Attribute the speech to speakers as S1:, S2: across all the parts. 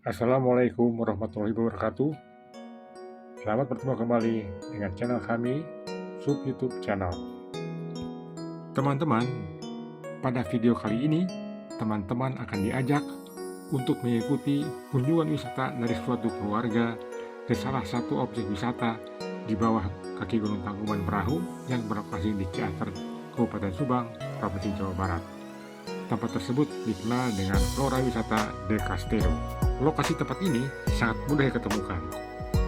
S1: Assalamualaikum warahmatullahi wabarakatuh. Selamat bertemu kembali dengan channel kami, Sub YouTube Channel. Teman-teman, pada video kali ini, teman-teman akan diajak untuk mengikuti kunjungan wisata dari suatu keluarga ke salah satu objek wisata di bawah kaki Gunung Tangkuban Perahu yang berlokasi di Ciater, Kabupaten Subang, Provinsi Jawa Barat. Tempat tersebut dikenal dengan Flora Wisata De Castello. Lokasi tempat ini sangat mudah diketemukan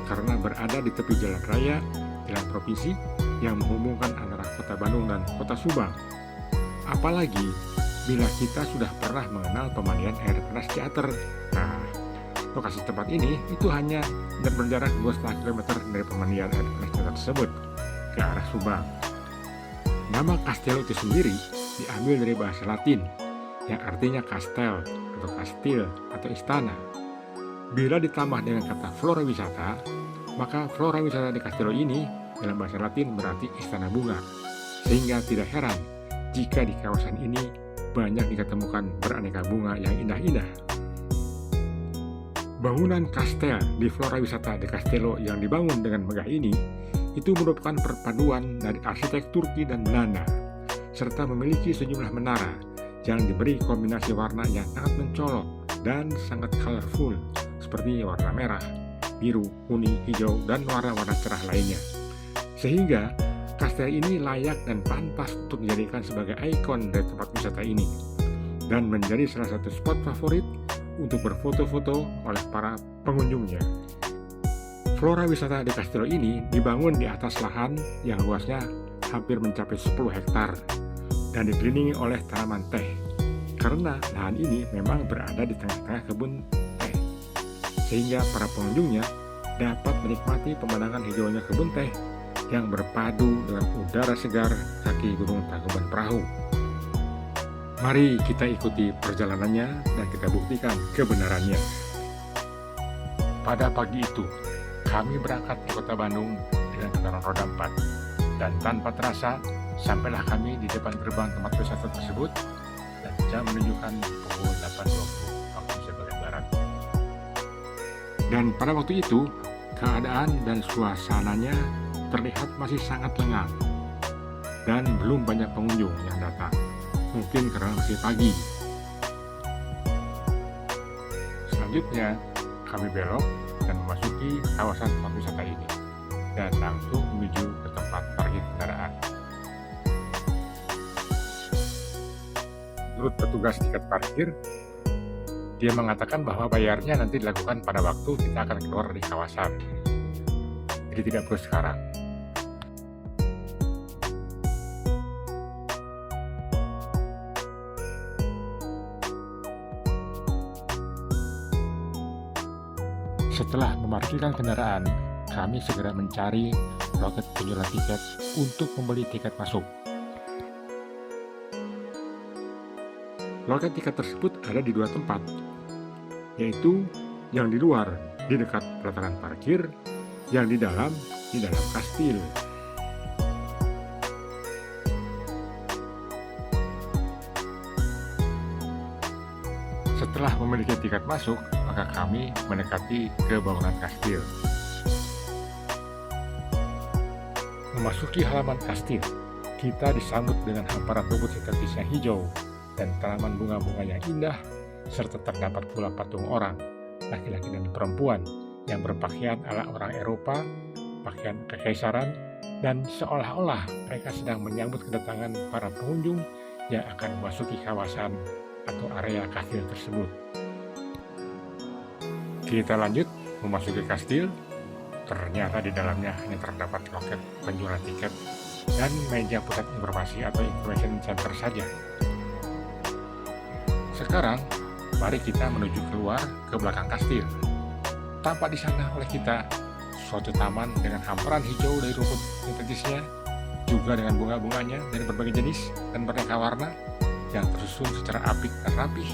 S1: karena berada di tepi jalan raya jalan provinsi yang menghubungkan antara kota Bandung dan kota Subang. Apalagi bila kita sudah pernah mengenal pemandian air panas Ciater. Nah, lokasi tempat ini itu hanya berjarak 2,5 km dari pemandian air panas Ciater tersebut ke arah Subang. Nama Castello itu sendiri diambil dari bahasa Latin yang artinya kastel atau kastil atau istana. Bila ditambah dengan kata flora wisata, maka flora wisata di Castello ini dalam bahasa Latin berarti istana bunga. Sehingga tidak heran jika di kawasan ini banyak diketemukan beraneka bunga yang indah-indah. Bangunan kastel di Flora Wisata de Castello yang dibangun dengan megah ini itu merupakan perpaduan dari arsitek Turki dan Belanda, serta memiliki sejumlah menara yang diberi kombinasi warna yang sangat mencolok dan sangat colorful seperti warna merah, biru, kuning, hijau, dan warna-warna cerah lainnya. Sehingga kastel ini layak dan pantas untuk dijadikan sebagai ikon dari tempat wisata ini dan menjadi salah satu spot favorit untuk berfoto-foto oleh para pengunjungnya. Flora Wisata de Castello ini dibangun di atas lahan yang luasnya hampir mencapai 10 hektar dan dikelilingi oleh tanaman teh, karena lahan ini memang berada di tengah-tengah kebun teh, sehingga para pengunjungnya dapat menikmati pemandangan hijaunya kebun teh yang berpadu dengan udara segar kaki Gunung Tangkuban Perahu. Mari kita ikuti perjalanannya dan kita buktikan kebenarannya. Pada pagi itu, kami berangkat ke kota Bandung dengan kendaraan roda 4, dan tanpa terasa sampailah kami di depan gerbang tempat wisata tersebut dan jam menunjukkan pukul 8.20 waktu Indonesia bagian barat. Dan pada waktu itu, keadaan dan suasananya terlihat masih sangat lengang dan belum banyak pengunjung yang datang, mungkin karena masih pagi. Selanjutnya, kami belok dan memasuki kawasan tempat wisata ini dan langsung menuju ke tempat parkir kendaraan. Menurut petugas tiket parkir, dia mengatakan bahwa bayarnya nanti dilakukan pada waktu kita akan keluar dari kawasan. Jadi tidak perlu sekarang. Setelah memarkirkan kendaraan, kami segera mencari loket penjualan tiket untuk membeli tiket masuk. Loket tiket tersebut ada di 2 tempat, yaitu yang di luar di dekat pelataran parkir, yang di dalam kastil. Setelah memiliki tiket masuk, maka kami mendekati ke bangunan kastil. Memasuki halaman kastil, kita disambut dengan hamparan rumput sintetis yang hijau dan tanaman bunga-bunga yang indah, serta terdapat pula patung orang, laki-laki dan perempuan yang berpakaian ala orang Eropa, pakaian kekaisaran, dan seolah-olah mereka sedang menyambut kedatangan para pengunjung yang akan memasuki kawasan atau area kastil tersebut. Kita lanjut memasuki kastil. Ternyata di dalamnya hanya terdapat loket penjualan tiket dan meja pusat informasi atau information center saja. Sekarang, mari kita menuju keluar ke belakang kastil. Tampak di sana oleh kita suatu taman dengan hamparan hijau dari rumput sintetisnya, juga dengan bunga-bunganya dari berbagai jenis dan beraneka warna yang tersusun secara apik dan rapih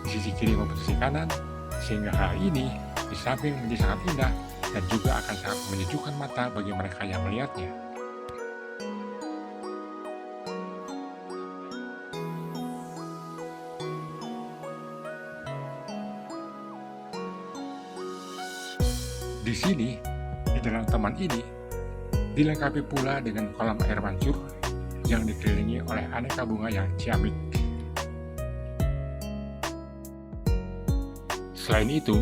S1: di sisi kiri maupun sisi kanan, sehingga hal ini di samping menjadi sangat indah dan juga akan sangat menyejukkan mata bagi mereka yang melihatnya. Di sini, di dalam taman ini, dilengkapi pula dengan kolam air mancur yang dikelilingi oleh aneka bunga yang ciamik. Selain itu,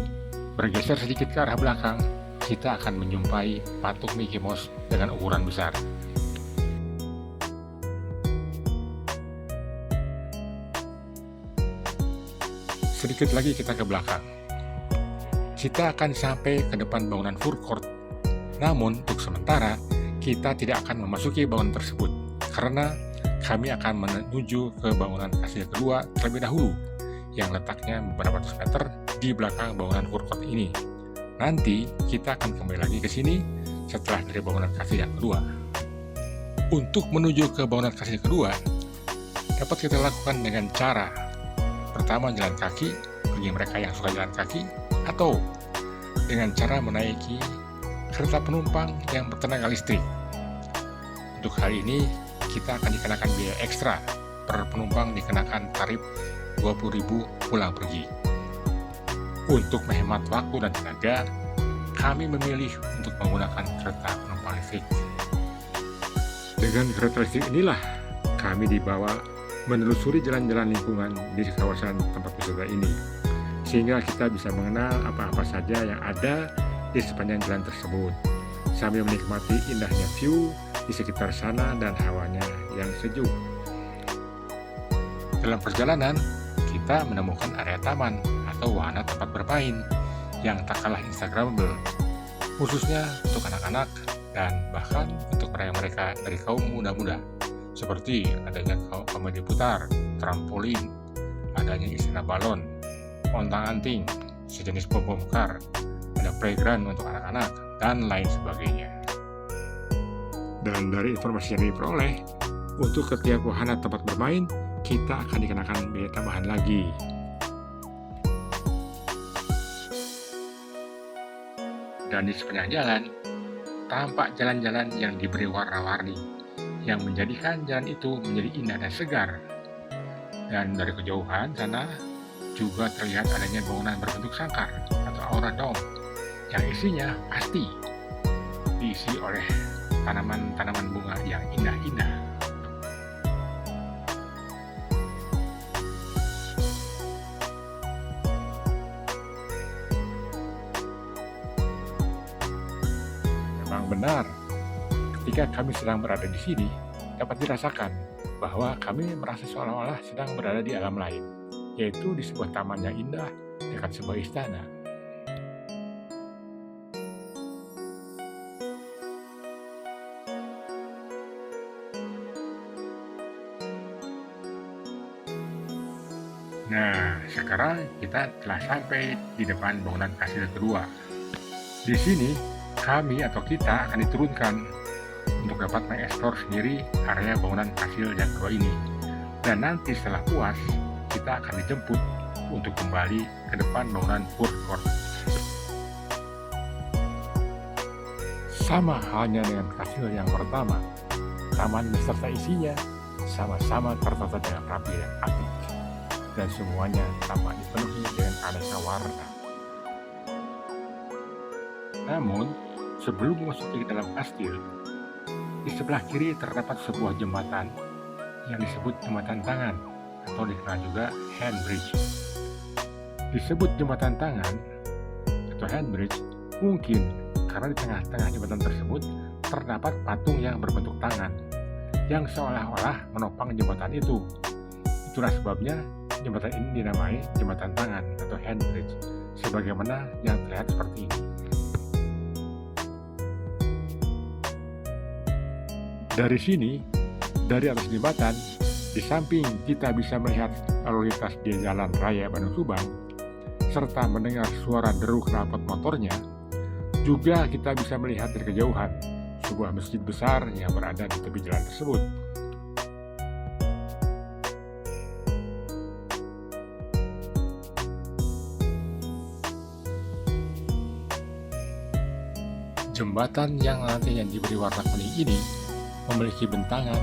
S1: bergeser sedikit ke arah belakang, kita akan menjumpai patung Mickey Mouse dengan ukuran besar. Sedikit lagi kita ke belakang. Kita akan sampai ke depan bangunan food court. Namun, untuk sementara, kita tidak akan memasuki bangunan tersebut, karena kami akan menuju ke bangunan kastil kedua terlebih dahulu, yang letaknya beberapa ratus meter di belakang bangunan food court ini. Nanti kita akan kembali lagi ke sini setelah dari bangunan kastil yang kedua. Untuk menuju ke bangunan kastil kedua, dapat kita lakukan dengan cara pertama jalan kaki bagi mereka yang suka jalan kaki, atau dengan cara menaiki kereta penumpang yang bertenaga listrik. Untuk hal ini kita akan dikenakan biaya ekstra, per penumpang dikenakan tarif 20.000 pulang pergi. Untuk menghemat waktu dan tenaga, kami memilih untuk menggunakan kereta penumpang listrik. Dengan kereta listrik inilah kami dibawa menelusuri jalan-jalan lingkungan di kawasan tempat wisata ini, sehingga kita bisa mengenal apa-apa saja yang ada di sepanjang jalan tersebut, sambil menikmati indahnya view di sekitar sana dan hawanya yang sejuk. Dalam perjalanan, kita menemukan area taman atau wahana tempat bermain yang tak kalah instagramable, khususnya untuk anak-anak dan bahkan untuk mereka dari kaum muda-muda, seperti adanya komedi putar, trampolin, adanya istana balon, ontang-anting, sejenis bom kar, ada playground untuk anak-anak, dan lain sebagainya. Dan dari informasi yang diperoleh, untuk setiap wahana tempat bermain, kita akan dikenakan biaya tambahan lagi. Dan di sepanjang jalan, tampak jalan-jalan yang diberi warna-warni, yang menjadikan jalan itu menjadi indah dan segar. Dan dari kejauhan sana, juga terlihat adanya bangunan berbentuk sangkar atau aura dome, yang isinya pasti diisi oleh tanaman-tanaman bunga yang indah-indah. Memang benar, ketika kami sedang berada di sini, dapat dirasakan bahwa kami merasa seolah-olah sedang berada di alam lain, yaitu di sebuah taman yang indah dekat sebuah istana. Nah, sekarang kita telah sampai di depan bangunan kastil kedua. Di sini, kami atau kita akan diturunkan untuk dapat mengeksplor sendiri area bangunan kastil yang kedua ini. Dan nanti setelah puas, kita akan dijemput untuk kembali ke depan bangunan food court. Sama halnya dengan kastil yang pertama, taman beserta isinya sama-sama tertata dengan rapi dan apik, dan semuanya tampak dipenuhi dengan aneka warna. Namun, sebelum memasuki ke dalam kastil, di sebelah kiri terdapat sebuah jembatan yang disebut jembatan tangan, atau dikenal juga hand bridge. Disebut jembatan tangan atau hand bridge mungkin karena di tengah-tengah jembatan tersebut terdapat patung yang berbentuk tangan yang seolah-olah menopang jembatan itu. Itulah sebabnya jembatan ini dinamai jembatan tangan atau hand bridge, sebagaimana yang terlihat seperti ini. Dari sini, dari atas jembatan, di samping kita bisa melihat lalu lintas di jalan raya Bandung Subang, serta mendengar suara deru knalpot motornya, juga kita bisa melihat dari kejauhan sebuah masjid besar yang berada di tepi jalan tersebut. Jembatan yang nantinya diberi warna kuning ini memiliki bentangan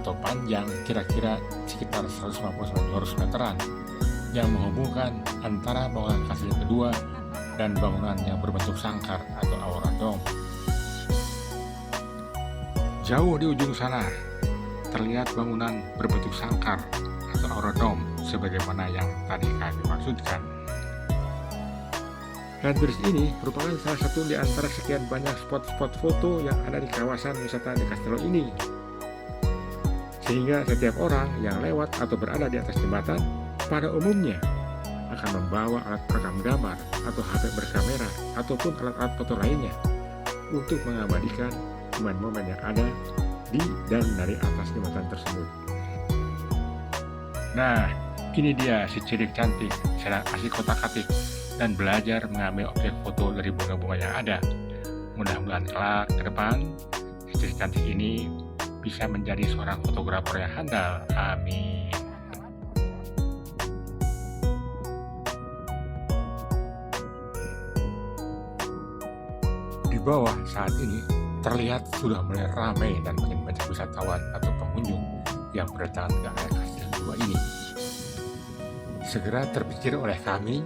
S1: atau panjang kira-kira sekitar 150-200 meteran yang menghubungkan antara bangunan kastil kedua dan bangunan yang berbentuk sangkar atau aura dome. Jauh di ujung sana terlihat bangunan berbentuk sangkar atau aura dome sebagaimana yang tadi kami maksudkan. Headbridge ini merupakan salah satu di antara sekian banyak spot-spot foto yang ada di kawasan wisata di Castello ini. Sehingga setiap orang yang lewat atau berada di atas jembatan pada umumnya akan membawa alat perekam gambar atau HP berkamera ataupun alat-alat foto lainnya untuk mengabadikan momen-momen yang ada di dan dari atas jembatan tersebut. Nah, ini dia si cilik cantik sedang asik kotak-atik dan belajar mengambil objek foto dari bunga-bunga yang ada. Mudah-mudahan kelak ke depan si cilik cantik ini bisa menjadi seorang fotografer yang handal. Amin. Di bawah saat ini terlihat sudah mulai ramai dan makin banyak wisatawan atau pengunjung yang berdatangan ke area Kastil 2 ini. Segera terpikir oleh kami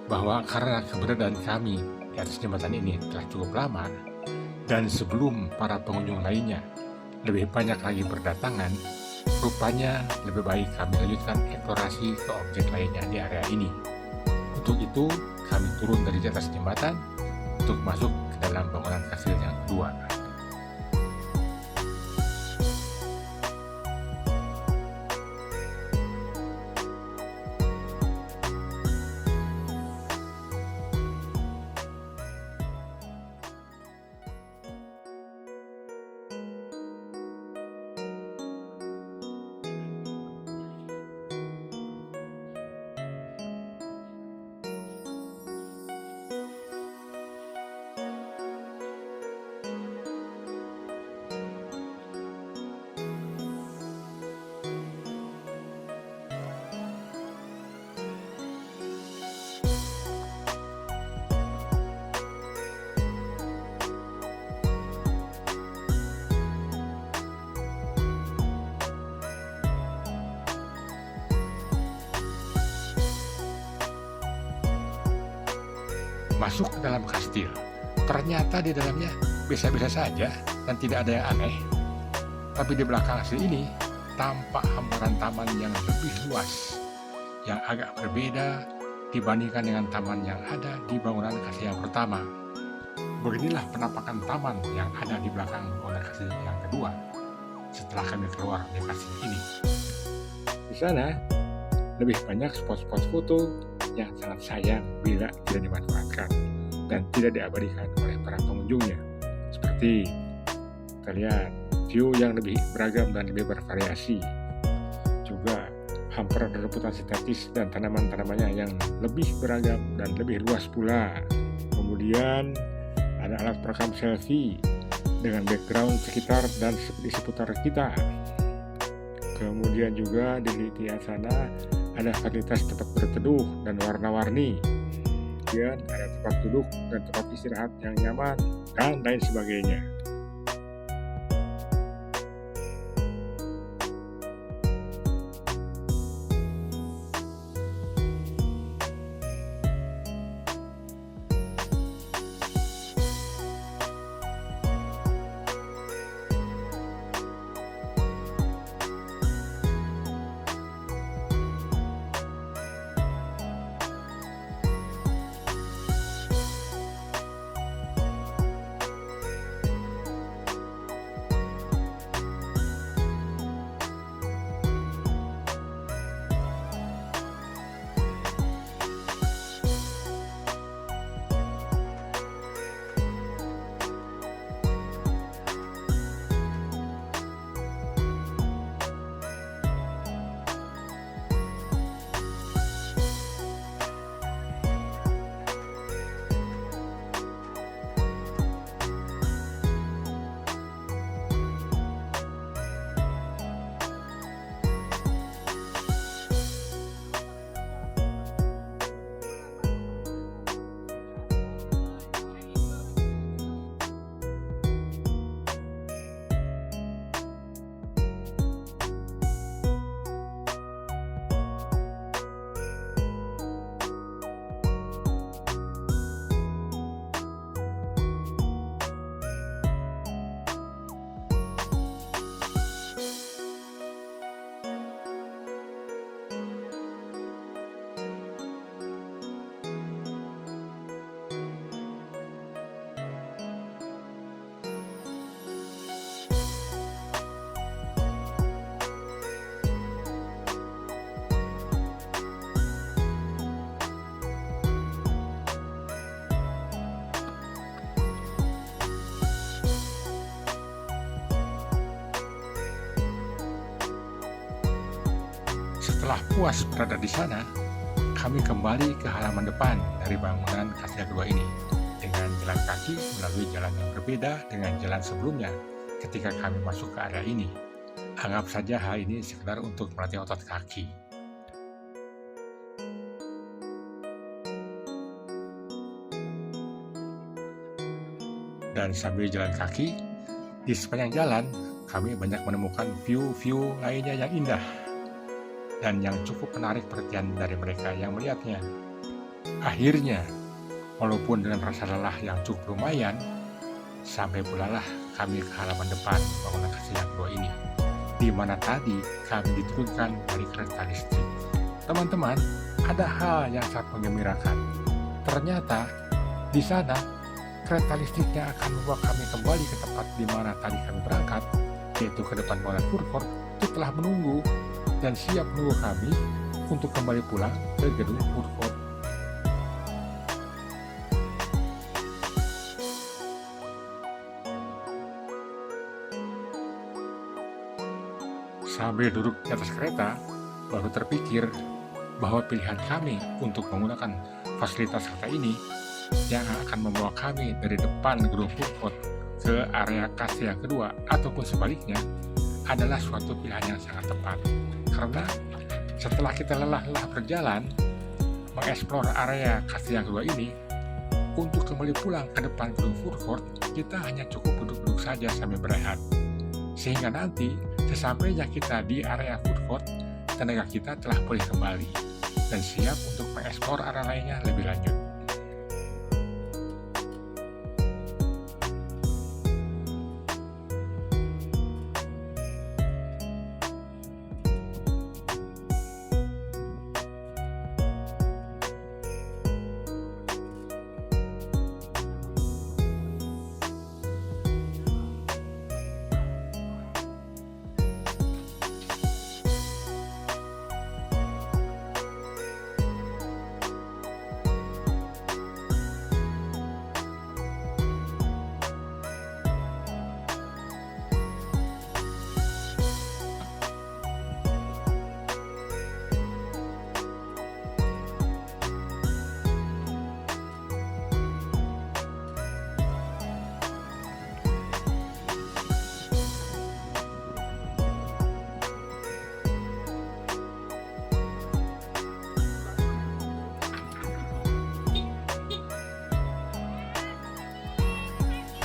S1: bahwa karena keberadaan kami di atas jembatan ini telah cukup lama dan sebelum para pengunjung lainnya lebih banyak lagi berdatangan, rupanya lebih baik kami lanjutkan eksplorasi ke objek lainnya di area ini. Untuk itu, kami turun dari atas jembatan untuk masuk ke dalam bangunan kastil yang kedua. Masuk ke dalam kastil, ternyata di dalamnya biasa-biasa saja dan tidak ada yang aneh. Tapi di belakang kastil ini tampak hamparan taman yang lebih luas, yang agak berbeda dibandingkan dengan taman yang ada di bangunan kastil yang pertama. Beginilah penampakan taman yang ada di belakang bangunan kastil yang kedua setelah kami keluar dari kastil ini. Di sana lebih banyak spot-spot foto yang sangat sayang bila tidak dimanfaatkan dan tidak diabadikan oleh para pengunjungnya. Seperti kita lihat view yang lebih beragam dan lebih bervariasi, juga hamparan rerumputan sintetis dan tanaman-tanamannya yang lebih beragam dan lebih luas pula. Kemudian ada alat perekam selfie dengan background sekitar dan di seputar kita. Kemudian juga di tiap sana ada fasilitas tempat berteduh dan warna-warni. Kemudian ada tempat duduk dan tempat istirahat yang nyaman dan lain sebagainya. Setelah puas berada di sana, kami kembali ke halaman depan dari bangunan Kasia kedua ini dengan jalan kaki melalui jalan yang berbeda dengan jalan sebelumnya ketika kami masuk ke area ini. Anggap saja hal ini sekedar untuk melatih otot kaki. Dan sambil jalan kaki, di sepanjang jalan kami banyak menemukan view-view lainnya yang indah dan yang cukup menarik perhatian dari mereka yang melihatnya. Akhirnya, walaupun dengan rasa lelah yang cukup lumayan, sampai pulalah kami ke halaman depan bangunan Kasia yang kedua ini, di mana tadi kami diturunkan dari kereta listrik. Teman-teman, ada hal yang sangat menggembirakan. Ternyata di sana kereta listriknya akan membawa kami kembali ke tempat di mana tadi kami berangkat, yaitu ke depan bangunan food court. Itu telah menunggu dan siap menunggu kami untuk kembali pulang ke gedung food court. Sambil duduk di atas kereta, baru terpikir bahwa pilihan kami untuk menggunakan fasilitas kereta ini yang akan membawa kami dari depan gedung food court ke area Kasia yang kedua ataupun sebaliknya adalah suatu pilihan yang sangat tepat. Karena setelah kita lelah-lelah berjalan mengeksplor area Kasia yang kedua ini, untuk kembali pulang ke depan gedung food court, kita hanya cukup duduk-duduk saja sambil berehat. Sehingga nanti sesampainya kita di area food court, tenaga kita telah pulih kembali dan siap untuk mengeksplor area lainnya lebih lanjut.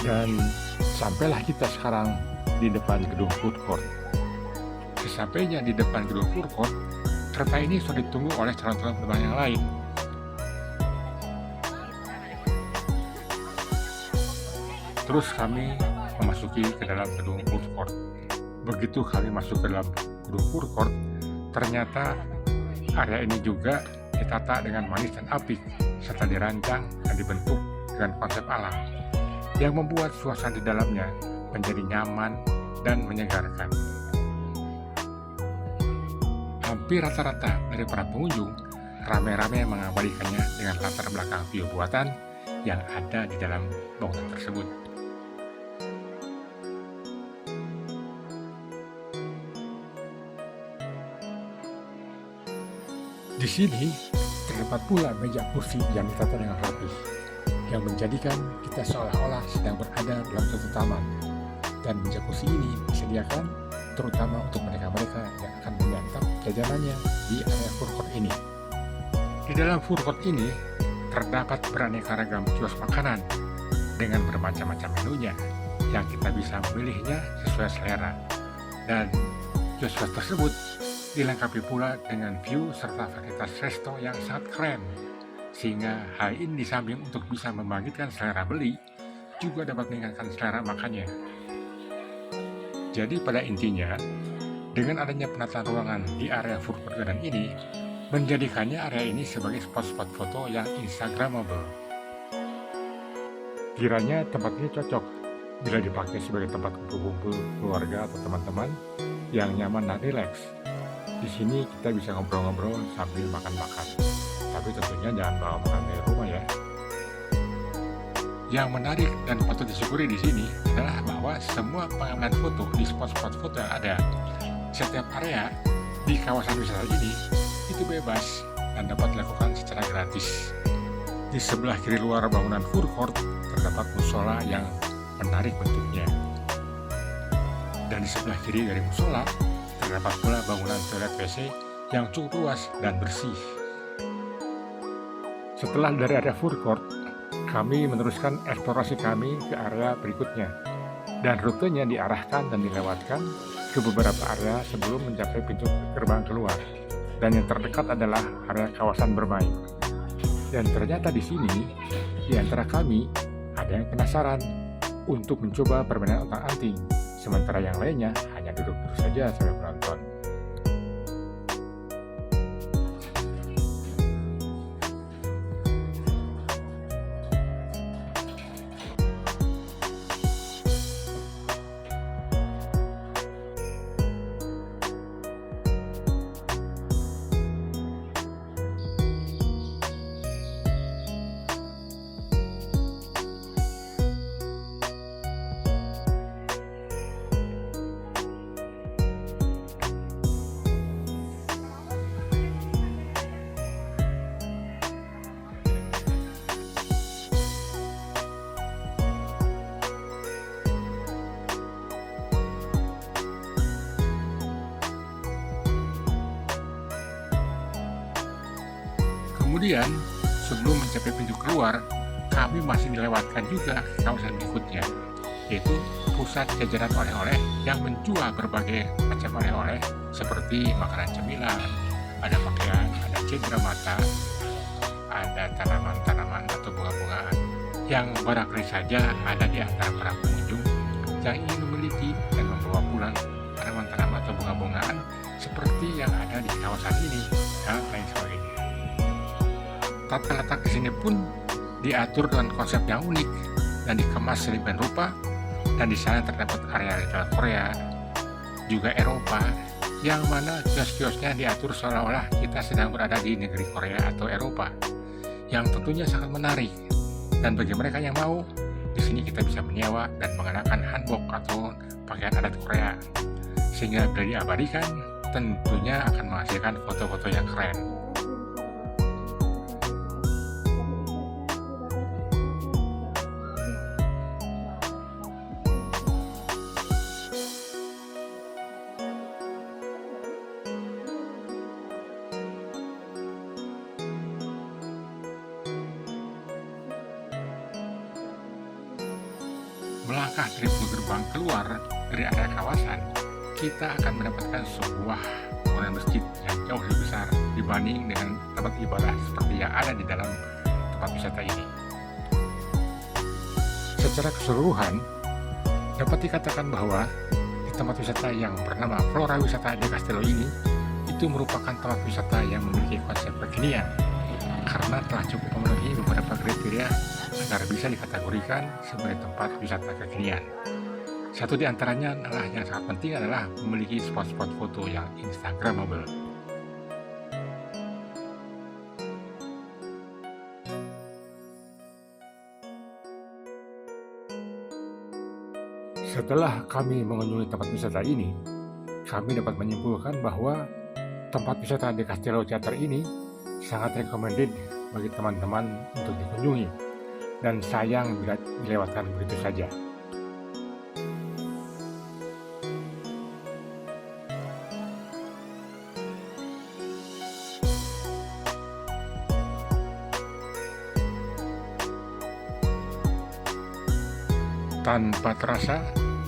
S1: Dan sampailah kita sekarang di depan gedung food court. Sesampainya di depan gedung food court, kereta ini sudah ditunggu oleh calon-calon penumpang yang lain. Terus kami memasuki ke dalam gedung food court. Begitu kami masuk ke dalam gedung food court, ternyata area ini juga ditata dengan manis dan apik, serta dirancang dan dibentuk dengan konsep alam, yang membuat suasana di dalamnya menjadi nyaman dan menyegarkan. Hampir rata-rata dari para pengunjung ramai-ramai mengabadikannya dengan latar belakang view buatan yang ada di dalam bangunan tersebut. Di sini terdapat pula meja kursi yang ditata dengan rapi, yang menjadikan kita seolah-olah sedang berada dalam suatu taman. Dan meja kursi ini disediakan terutama untuk mereka-mereka yang akan menyantap jajanannya di area food court ini. Di dalam food court ini terdapat beraneka ragam kios makanan dengan bermacam-macam menunya yang kita bisa memilihnya sesuai selera. Dan kios-kios tersebut dilengkapi pula dengan view serta fasilitas resto yang sangat keren, sehingga hal ini di samping untuk bisa membangkitkan selera beli, juga dapat meningkatkan selera makannya. Jadi pada intinya, dengan adanya penataan ruangan di area food court garden ini, menjadikannya area ini sebagai spot-spot foto yang instagramable. Kiranya tempat ini cocok bila dipakai sebagai tempat kumpul-kumpul keluarga atau teman-teman yang nyaman dan rileks. Di sini kita bisa ngobrol-ngobrol sambil makan-makan. Tapi tentunya jangan bawa makanan dari rumah ya. Yang menarik dan patut disyukuri di sini adalah bahwa semua pengambilan foto di spot-spot foto yang ada, setiap area Di kawasan wisata ini, itu bebas dan dapat dilakukan secara gratis. Di sebelah kiri luar bangunan food court terdapat musola yang menarik bentuknya. Dan di sebelah kiri dari musola terdapat pula bangunan toilet WC yang cukup luas dan bersih. Setelah dari area food court, kami meneruskan eksplorasi kami ke area berikutnya, dan rutenya diarahkan dan dilewatkan ke beberapa area sebelum mencapai pintu gerbang keluar. Dan yang terdekat adalah area kawasan bermain. Dan ternyata di sini, di antara kami ada yang penasaran untuk mencoba permainan otak-atik, sementara yang lainnya hanya duduk-duduk saja sambil menonton. Kemudian, sebelum mencapai pintu keluar, kami masih dilewatkan juga kawasan berikutnya, yaitu pusat jajanan oleh-oleh yang menjual berbagai macam oleh-oleh seperti makanan cemilan, ada pakaian, ada cendera mata, ada tanaman-tanaman atau bunga-bungaan yang barangkali saja ada di antara para pengunjung yang ingin memiliki dan membawa pulang tanaman-tanaman atau bunga-bungaan seperti yang ada di kawasan ini dan lain sebagainya. Tata letak di sini pun diatur dengan konsep yang unik dan dikemas sedemikian rupa, dan di sana terdapat area retail Korea, juga Eropa, yang mana kios-kiosnya diatur seolah-olah kita sedang berada di negeri Korea atau Eropa, yang tentunya sangat menarik. Dan bagi mereka yang mau, di sini kita bisa menyewa dan mengenakan hanbok atau pakaian adat Korea, sehingga bila diabadikan tentunya akan menghasilkan foto-foto yang keren. Melangkah dari pintu gerbang keluar dari area kawasan, kita akan mendapatkan sebuah bangunan masjid yang jauh lebih besar dibanding dengan tempat ibadah seperti yang ada di dalam tempat wisata ini. Secara keseluruhan, dapat dikatakan bahwa di tempat wisata yang bernama Flora Wisata de Castello ini, itu merupakan tempat wisata yang memiliki konsep kekinian, karena telah cukup memenuhi beberapa kriteria agar bisa dikategorikan sebagai tempat wisata kekinian. Satu di antaranya adalah yang sangat penting adalah memiliki spot-spot foto yang instagramable. Setelah kami mengunjungi tempat wisata ini, kami dapat menyimpulkan bahwa tempat wisata de Castello Theater ini sangat recommended bagi teman-teman untuk dikunjungi, dan sayang bila dilewatkan begitu saja. Tanpa terasa,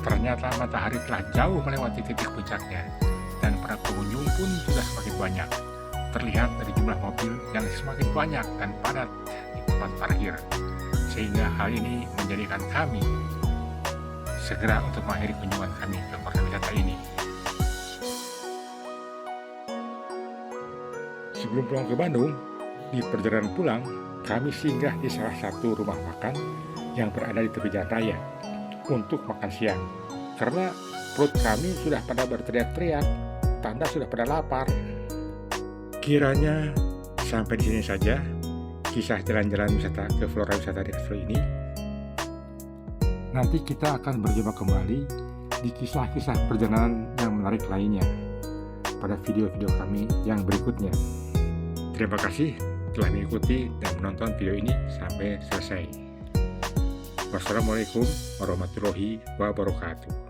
S1: ternyata matahari telah jauh melewati titik puncaknya, dan para pengunjung pun sudah semakin banyak. Terlihat dari jumlah mobil yang semakin banyak dan padat di tempat parkir, sehingga hal ini menjadikan kami segera untuk mengakhiri kunjungan kami ke kota wisata ini. Sebelum pulang ke Bandung, di perjalanan pulang, kami singgah di salah satu rumah makan yang berada di tepi jalan raya untuk makan siang, karena perut kami sudah pada berteriak-teriak, tanda sudah pada lapar. Kiranya sampai di sini saja kisah jalan-jalan wisata ke Flora Wisata de Castello ini. Nanti kita akan berjumpa kembali di kisah-kisah perjalanan yang menarik lainnya. pada video-video kami yang berikutnya. Terima kasih telah mengikuti dan menonton video ini sampai selesai. Wassalamualaikum warahmatullahi wabarakatuh.